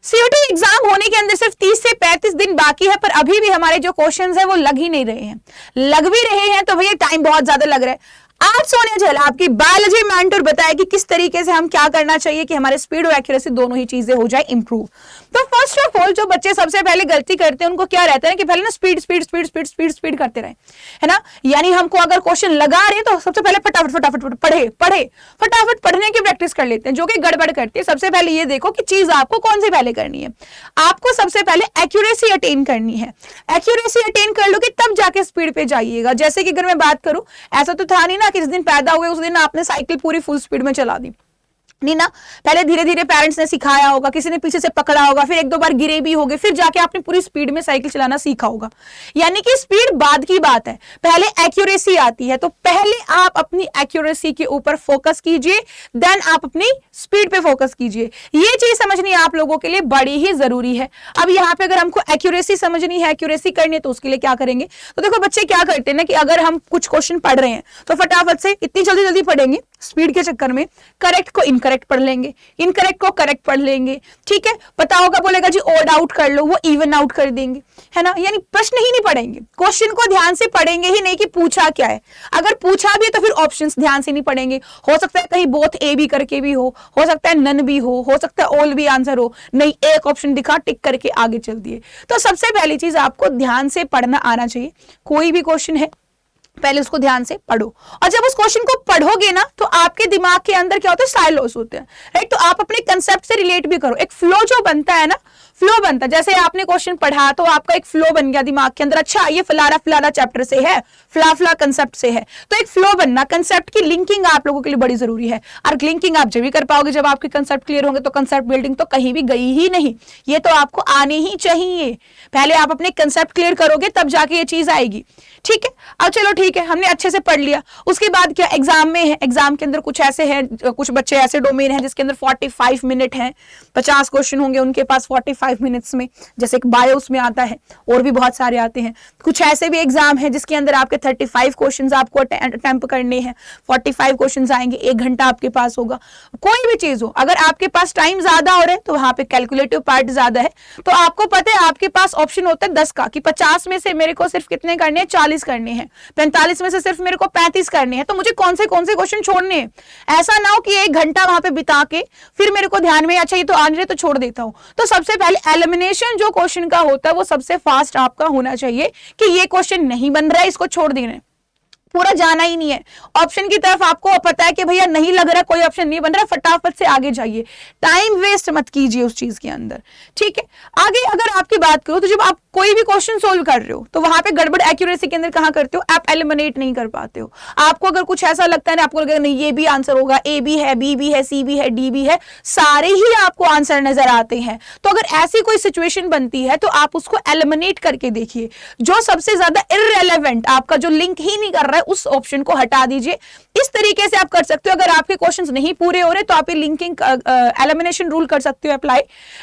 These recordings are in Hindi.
सीयूटी एग्जाम होने के अंदर सिर्फ 30 से 35 दिन बाकी है, पर अभी भी हमारे जो क्वेश्चंस है वो लग ही नहीं रहे हैं। लग भी रहे हैं तो भैया टाइम बहुत ज्यादा लग रहा है। आज सोनिया झल आपकी बायोलॉजी मेंटर बताया कि किस तरीके से हम क्या करना चाहिए कि हमारे स्पीड और एक्यूरेसी दोनों ही चीजें हो जाए इंप्रूव। तो फर्स्ट ऑफ ऑल जो बच्चे सबसे पहले गलती करते हैं उनको क्या रहता है कि पहले ना speed speed speed speed speed speed करते रहे, है ना। यानी हमको अगर क्वेश्चन लगा रहे हैं तो सबसे पहले फटाफट फटाफट पढ़े पढ़े फटाफट पढ़ने की प्रैक्टिस कर लेते हैं, जो कि गड़बड़ करती है। सबसे पहले ये देखो कि चीज आपको कौन सी पहले करनी है। आपको सबसे पहले एक्यूरेसी अटेन करनी है। एक्यूरेसी अटेन कर लोगे तब जाके स्पीड पे जाइएगा। जैसे कि अगर मैं बात करूं, ऐसा तो था नहीं ना कि जिस दिन पैदा हुए उस दिन आपने साइकिल पूरी फुल स्पीड में चला दी, नहीं ना। पहले धीरे धीरे पेरेंट्स ने सिखाया होगा, किसी ने पीछे से पकड़ा होगा, फिर एक दो बार गिरे भी होंगे, फिर जाके आपने पूरी स्पीड में साइकिल चलाना सीखा होगा। यानी कि स्पीड बाद की बात है, पहले एक्यूरेसी आती है। तो पहले आप अपनी एक्यूरेसी के ऊपर फोकस कीजिए, देन आप अपनी स्पीड पे फोकस कीजिए। ये चीज समझनी आप लोगों के लिए बड़ी ही जरूरी है। अब यहाँ पे अगर हमको एक्यूरेसी समझनी है, एक्यूरेसी करनी है, तो उसके लिए क्या करेंगे। तो देखो बच्चे क्या करते हैं ना कि अगर हम कुछ क्वेश्चन पढ़ रहे हैं तो फटाफट से इतनी जल्दी जल्दी पढ़ेंगे, स्पीड के चक्कर में करेक्ट को इनकरेक्ट पढ़ लेंगे, इनकरेक्ट को करेक्ट पढ़ लेंगे। ठीक है, पता होगा बोलेगा जी ओड आउट कर लो, वो इवन आउट कर देंगे, है ना। यानी प्रश्न ही नहीं पढ़ेंगे, क्वेश्चन को ध्यान से पढ़ेंगे ही नहीं कि पूछा क्या है। अगर पूछा भी है तो फिर ऑप्शंस ध्यान से नहीं पढ़ेंगे। हो सकता है कहीं बोथ ए भी करके भी हो सकता है नन भी हो सकता है ऑल भी आंसर हो, नहीं एक ऑप्शन दिखा टिक करके आगे चल दिए। तो सबसे पहली चीज आपको ध्यान से पढ़ना आना चाहिए। कोई भी क्वेश्चन है पहले उसको ध्यान से पढ़ो, और जब उस क्वेश्चन को पढ़ोगे ना तो आपके दिमाग के अंदर क्या होता है, साइलोस होते हैं, राइट। तो आप अपने कंसेप्ट से रिलेट भी करो। एक फ्लो जो बनता है ना, फ्लो बनता है। जैसे आपने क्वेश्चन पढ़ा तो आपका एक फ्लो बन गया दिमाग के अंदर, अच्छा ये फलाना फलाना चैप्टर से है, फला कंसेप्ट से है। तो एक फ्लो बनना, कंसेप्ट की लिंकिंग आप लोगों के लिए बड़ी जरूरी है। और लिंकिंग आप जब भी कर पाओगे जब आपके कंसेप्ट क्लियर होंगे। तो कंसेप्ट बिल्डिंग तो कहीं भी गई ही नहीं, ये तो आपको आने ही चाहिए। पहले आप अपने कंसेप्ट क्लियर करोगे तब जाके ये चीज आएगी, ठीक है। अब चलो ठीक है, हमने अच्छे से पढ़ लिया। उसके बाद क्या एग्जाम में है, एग्जाम के अंदर कुछ ऐसे हैं, कुछ बच्चे ऐसे डोमेन हैं जिसके अंदर 45 मिनट हैं, 50 क्वेश्चन होंगे उनके पास 45 मिनट्स में। जैसे एक बायोस में आता है, और भी बहुत सारे आते हैं। कुछ ऐसे भी एग्जाम है जिसके अंदर आपके 35 क्वेश्चन आपको अटेम्प्ट करने हैं, 45 क्वेश्चन आएंगे, 1 घंटा आपके पास होगा। कोई भी चीज हो, अगर आपके पास टाइम ज्यादा हो रहा है तो वहां पे कैलकुलेटिव पार्ट ज्यादा है। तो आपको पता है आपके पास ऑप्शन होता है 10 का, कि 50 में से मेरे को सिर्फ कितने करने हैं, 40 करने हैं, 45 में से सिर्फ मेरे को 35 करने हैं। तो मुझे कौन से क्वेश्चन छोड़ने हैं। ऐसा ना हो कि 1 घंटा वहां पे बिता के फिर मेरे को ध्यान में अच्छा ये तो आने तो छोड़ देता हूं। तो सबसे पहले एलिमिनेशन जो क्वेश्चन का होता है वो सबसे फास्ट आपका होना चाहिए, कि ये क्वेश्चन नहीं बन रहा है, इसको छोड़ देना है, पूरा जाना ही नहीं है ऑप्शन की तरफ। आपको पता है कि भैया नहीं लग रहा, कोई ऑप्शन नहीं बन रहा, फटाफट से आगे जाइए, टाइम वेस्ट मत कीजिए उस चीज के अंदर, ठीक है। आगे अगर आपकी बात करो तो जब आप कोई भी क्वेश्चन सोल्व कर रहे हो तो वहां पे गड़बड़ एक्यूरेसी के अंदर कहां करते हो, आप एलिमिनेट नहीं कर पाते हो। आपको अगर कुछ ऐसा लगता है ना, आपको लगेगा नहीं ये भी आंसर होगा, ए भी है, बी भी है, सी भी है, डी भी है, सारे ही आपको आंसर नजर आते हैं। तो अगर ऐसी कोई सिचुएशन बनती है तो आप उसको एलिमिनेट करके देखिए। जो सबसे ज्यादा इररिलेवेंट, आपका जो लिंक ही नहीं कर रहा है, उस ऑप्शन को हटा दीजिए। इस तरीके से आप कर सकते हो। अगर आपके क्वेश्चंस नहीं पूरे हो रहे तो आप ये लिंकिंग एलिमिनेशन रूल कर सकते हो अप्लाई,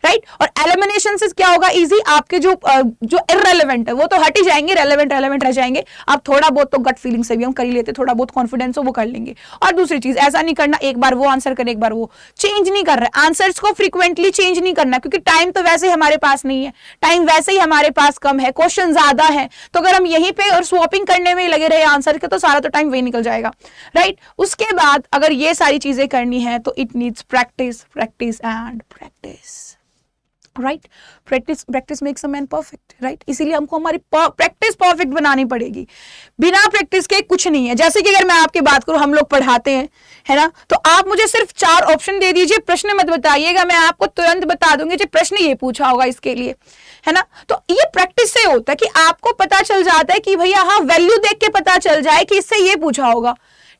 राइट। और एलिमिनेशन से क्या होगा, इजी, आपके जो इररिलेवेंट है वो तो हट ही जाएंगे, रेलेवेंट रह जाएंगे। आप थोड़ा बहुत तो गट फीलिंग से भी हम कर ही लेते, थोड़ा बहुत कॉन्फिडेंस हो वो कर लेंगे। और दूसरी चीज, ऐसा नहीं करना एक बार वो आंसर करें एक बार वो, चेंज नहीं कर रहा है आंसर्स को, फ्रीक्वेंटली चेंज नहीं करना, क्योंकि टाइम तो वैसे ही हमारे पास नहीं है, टाइम वैसे ही हमारे पास कम है, क्वेश्चन ज्यादा है। तो अगर हम यहीं पे और स्वैपिंग करने में लगे रहे आंसर के तो सारा तो टाइम वही निकल जाएगा, राइट। उसके बाद अगर ये सारी चीजें करनी है तो it needs practice, practice and practice, right. Practice makes a man perfect, right. इसीलिए हमको हमारी प्रैक्टिस परफेक्ट बनानी पड़ेगी। बिना प्रैक्टिस के कुछ नहीं है। जैसे कि अगर मैं आपकी बात करूं, हम लोग पढ़ाते हैं, है ना, तो आप मुझे सिर्फ 4 ऑप्शन दे दीजिए, प्रश्न मत बताइएगा, मैं आपको तुरंत बता दूंगी जो प्रश्न ये पूछा होगा इसके लिए, है ना। तो ये प्रैक्टिस से होता है कि आपको पता चल जाता है कि भैया हाँ, वैल्यू देख के पता चल जाए कि इससे ये पूछा होगा,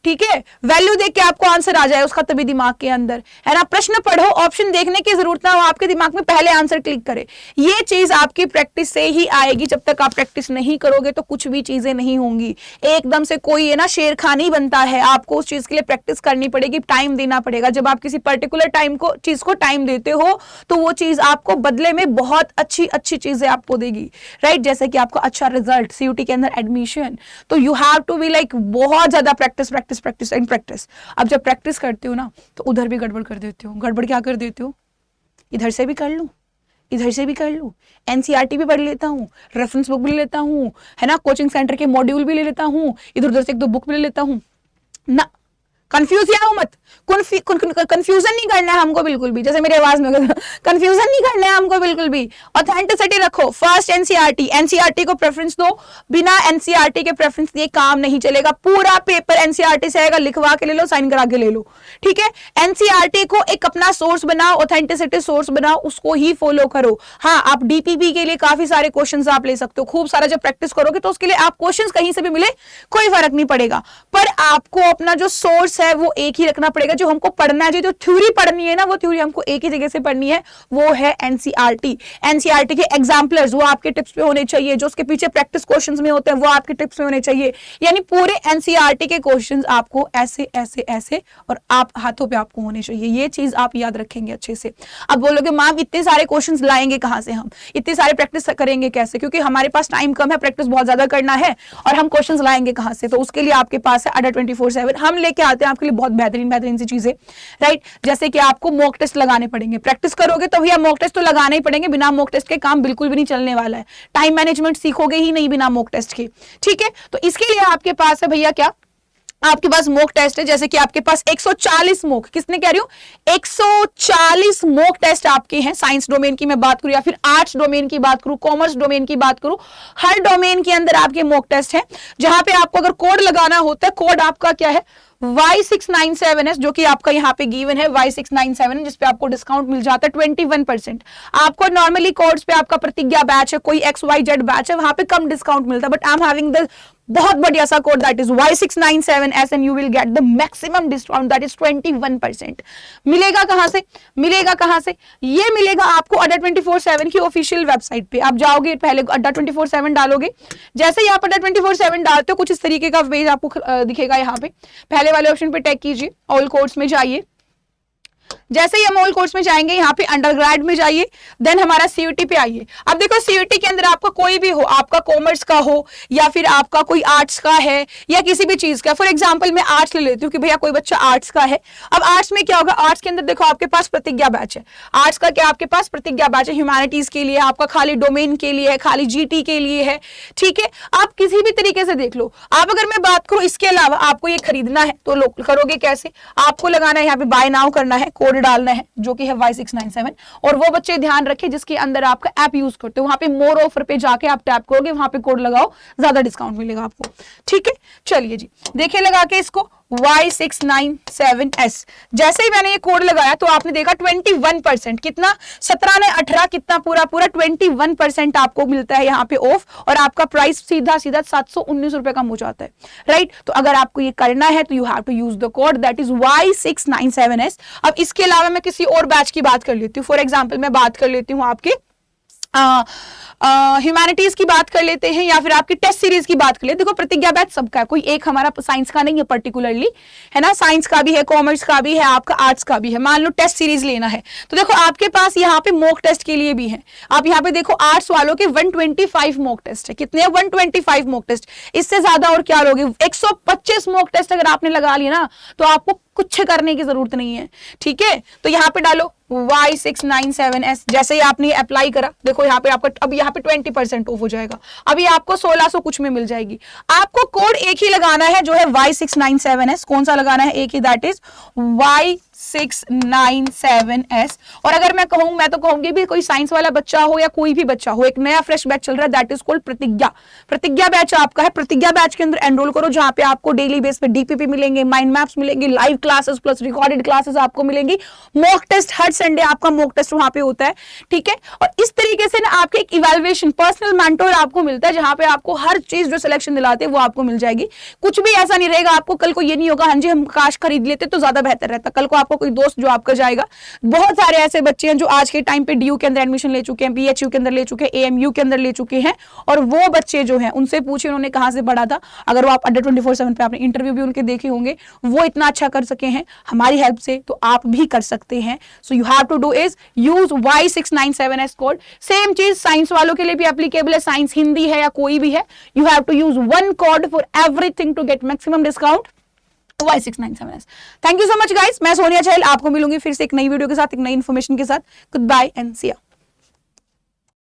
ठीक है। वैल्यू देख के आपको आंसर आ जाए उसका तभी दिमाग के अंदर, है ना। प्रश्न पढ़ो, ऑप्शन देखने की जरूरत ना हो, आपके दिमाग में पहले आंसर क्लिक करे। ये चीज आपकी प्रैक्टिस से ही आएगी। जब तक आप प्रैक्टिस नहीं करोगे तो कुछ भी चीजें नहीं होंगी। एकदम से कोई है ना शेर खान नहीं बनता है, आपको उस चीज के लिए प्रैक्टिस करनी पड़ेगी, टाइम देना पड़ेगा। जब आप किसी पर्टिकुलर चीज को टाइम देते हो तो वो चीज आपको बदले में बहुत अच्छी चीजें आपको देगी, राइट। जैसे कि आपको अच्छा रिजल्ट, सीयूटी के अंदर एडमिशन, तो you have to be like बहुत ज्यादा प्रैक्टिस एंड प्रैक्टिस। अब जब प्रैक्टिस करते हो ना तो उधर भी गड़बड़ कर देते हो। गड़बड़ क्या कर देते हो, इधर से भी कर लूं, इधर से भी कर लूँ, एनसीईआरटी भी पढ़ लेता हूँ, रेफरेंस बुक भी ले लेता हूँ, है ना, कोचिंग सेंटर के मॉड्यूल भी ले लेता हूँ, इधर उधर से एक दो बुक भी ले लेता हूँ ना। कंफ्यूज या मत, कंफ्यूजन नहीं करना है हमको बिल्कुल भी, जैसे मेरी आवाज में कंफ्यूजन नहीं करना है हमको बिल्कुल भी। ऑथेंटिसिटी रखो, फर्स्ट एनसीईआरटी, एनसीईआरटी को प्रेफरेंस दो, बिना एनसीईआरटी के प्रेफरेंस दिए काम नहीं चलेगा। पूरा पेपर एनसीईआरटी से आएगा, लिखवा के ले लो, साइन करा के ले लो, ठीक है। एनसीईआरटी को एक अपना सोर्स बनाओ, ऑथेंटिसिटी सोर्स बनाओ, उसको ही फॉलो करो। हाँ, आप डीपीपी के लिए काफी सारे क्वेश्चंस आप ले सकते हो, खूब सारा जब प्रैक्टिस करोगे तो उसके लिए आप क्वेश्चंस कहीं से भी मिले कोई फर्क नहीं पड़ेगा, पर आपको अपना जो सोर्स है वो एक ही रखना पड़ेगा। जो हमको पढ़ना है, जो थ्योरी पढ़नी है ना, वो थ्योरी हमको एक ही जगह से पढ़नी है, वो है एनसीईआरटी। एनसीईआरटी के एग्जाम्पलर्स वो आपके टिप्स पे होने चाहिए, जो उसके पीछे प्रैक्टिस क्वेश्चंस में होते हैं वो आपके टिप्स में होने चाहिए। यानी पूरे एनसीईआरटी के क्वेश्चंस आपको ऐसे ऐसे ऐसे और आप हाथों पे आपको होने चाहिए, ये चीज आप याद रखेंगे अच्छे से। अब बोलोगे मैम इतने सारे क्वेश्चंस लाएंगे कहां से, हम इतने सारे प्रैक्टिस करेंगे कैसे, क्योंकि हमारे पास टाइम कम है, प्रैक्टिस बहुत ज्यादा करना है, और हम क्वेश्चंस लाएंगे कहां से। तो उसके लिए आपके पास है अड्डा 24/7, हम लेके आते हैं आपके लिए बहुत बेहतरीन सी चीजें, राइट। जैसे कि आपको मॉक टेस्ट लगाने पड़ेंगे, प्रैक्टिस करोगे तो भैया मॉक टेस्ट तो लगाने ही पड़ेंगे, बिना मॉक टेस्ट के काम बिल्कुल भी नहीं चलने वाला है। टाइम मैनेजमेंट सीखोगे ही नहीं बिना मॉक टेस्ट के, ठीक है। तो इसके लिए आपके पास है भैया क्या, आपके पास मॉक टेस्ट है, जैसे कि आपके पास 140 मॉक, किसने कह रही हूं 140 मॉक टेस्ट आपके हैं। साइंस डोमेन की मैं बात करूं या फिर आर्ट्स डोमेन की बात करूं, कॉमर्स डोमेन की बात करूं, हर डोमेन के अंदर आपके मॉक टेस्ट है, जहां पे आपको अगर कोड लगाना होता है, कोड आपका क्या है Y697S, जो कि आपका यहाँ पे गिवन है Y697, जिसपे आपको डिस्काउंट मिल जाता है 21%। आपको नॉर्मली कोड्स पे आपका प्रतिज्ञा बैच है, कोई XYZ बैच है, वहां पे कम डिस्काउंट मिलता है, but I am having the बहुत बढ़िया सा code that is Y697S and you will get the maximum discount that is 21%। मिलेगा कहां से, मिलेगा कहां से, ये मिलेगा आपको अड्डा 24/7 की ऑफिशियल वेबसाइट पे। आप जाओगे पहले अड्डा 24/7 डालोगे, जैसे ही आप अड्डा 24/7 डालते हो कुछ इस तरीके का पेज आपको दिखेगा। यहाँ पे पहले वाले ऑप्शन पे टैग कीजिए, ऑल कोर्स में जाइए, जैसे ही हम ऑल कोर्स में जाएंगे यहाँ पे अंडरग्रेड में जाइए, देन हमारा सीयूटी पे आइए। अब देखो सीयूटी के अंदर आपका कोई भी हो, आपका कॉमर्स का हो या फिर आपका कोई आर्ट्स का है या किसी भी चीज का, फॉर एग्जांपल मैं आर्ट्स ले लेती हूँ कि भैया कोई बच्चा आर्ट्स का है। अब आर्ट्स में क्या होगा, आर्ट्स के अंदर देखो आपके पास प्रतिज्ञा बैच है, आर्ट्स का क्या आपके पास प्रतिज्ञा बैच है, ह्यूमैनिटीज के लिए आपका खाली डोमेन के लिए है, खाली जीटी के लिए है, ठीक है। आप किसी भी तरीके से देख लो। आप अगर मैं बात करूं इसके अलावा आपको ये खरीदना है तो करोगे कैसे, आपको लगाना है यहाँ पे बाय नाउ करना है, कोड डालना है जो कि है Y697, और वो बच्चे ध्यान रखें जिसके अंदर आपका ऐप यूज करते हो, वहां पे मोर ऑफर पे जाके आप टैप करोगे, वहां पे कोड लगाओ, ज्यादा डिस्काउंट मिलेगा आपको, ठीक है। चलिए जी देखिए लगा के इसको Y697S, जैसे ही मैंने ये कोड लगाया तो आपने देखा 21%, कितना 17 ने 18 कितना पूरा 21% आपको मिलता है यहाँ पे ऑफ, और आपका प्राइस सीधा 719 रुपए कम हो जाता है, राइट। तो अगर आपको ये करना है तो you have to use the code that is Y697S। अब इसके अलावा मैं किसी और बैच की बात कर लेती हूँ, फॉर एग्जाम्पल मैं बात कर लेती हूँ आपके ह्यूमैनिटीज की बात कर लेते हैं, या फिर आपकी टेस्ट सीरीज की बात कर लेते हैं। देखो प्रतिज्ञा बैच सबका है, कोई एक हमारा साइंस का नहीं है पर्टिकुलरली, है ना, साइंस का भी है, कॉमर्स का भी है, आपका आर्ट्स का भी है। मान लो टेस्ट सीरीज लेना है तो देखो आपके पास यहाँ पे मॉक टेस्ट के लिए भी है। आप यहाँ पे देखो आर्ट्स वालों के 125 मॉक टेस्ट है, कितने 125 मॉक टेस्ट, इससे ज्यादा और क्या लोगे, 125 मॉक टेस्ट अगर आपने लगा लिया ना तो आपको कुछ करने की जरूरत नहीं है, ठीक है। तो यहाँ पे डालो Y697S, जैसे ही आपने अप्लाई करा देखो यहाँ पे आपका अब यहाँ पे 20% ऑफ हो जाएगा, अभी आपको 1600 कुछ में मिल जाएगी। आपको कोड एक ही लगाना है जो है Y697S, कौन सा लगाना है, एक ही, दैट इज Y697S। और अगर मैं कहूं, मैं तो कहूंगी भी कोई साइंस वाला बच्चा हो या कोई भी बच्चा हो, एक नया फ्रेश बैच चल रहा है दैट इज कॉल्ड प्रतिज्ञा। प्रतिज्ञा बैच आपका है, प्रतिज्ञा बैच के अंदर एनरोल करो, जहां पे आपको डेली बेस पे डीपीपी मिलेंगे, माइंड मैप्स मिलेंगे, live classes plus recorded classes आपको मिलेंगी, मॉक टेस्ट हर संडे आपका मॉक टेस्ट वहां पे होता है, ठीक है। और इस तरीके से ना आपके एक इवैल्यूएशन पर्सनल मेंटोर आपको मिलता है, जहां पे आपको हर चीज जो सिलेक्शन दिलाते हैं वो आपको मिल जाएगी। कुछ भी ऐसा नहीं रहेगा आपको कल को ये नहीं होगा हाँ जी हम काश खरीद लेते तो ज्यादा बेहतर रहता, कल को आपको कोई दोस्त जो आपका जाएगा। बहुत सारे ऐसे बच्चे हैं जो आज के टाइम पे DU के अंदर एडमिशन ले चुके हैं, BHU के अंदर ले चुके हैं, AMU के अंदर ले चुके हैं, और वो बच्चे जो हैं उनसे पूछे उन्होंने कहां से पढ़ा था, अगर वो आप अड्डा 24/7 पे आपने इंटरव्यू भी उनके देखे होंगे, वो इतना अच्छा कर सके हैं हमारी हेल्प से, तो आप भी कर सकते हैं। So you have to do is use Y697S code. Same चीज साइंस वालों के लिए भी एप्लीकेबल है, साइंस हिंदी है या कोई भी है, you have to use one code for everything to get maximum discount, Y697S। Thank you so much guys, मैं सोनिया चहल आपको मिलूंगी फिर से एक नई वीडियो के साथ, एक नई इन्फॉर्मेशन के साथ। Good bye and see you.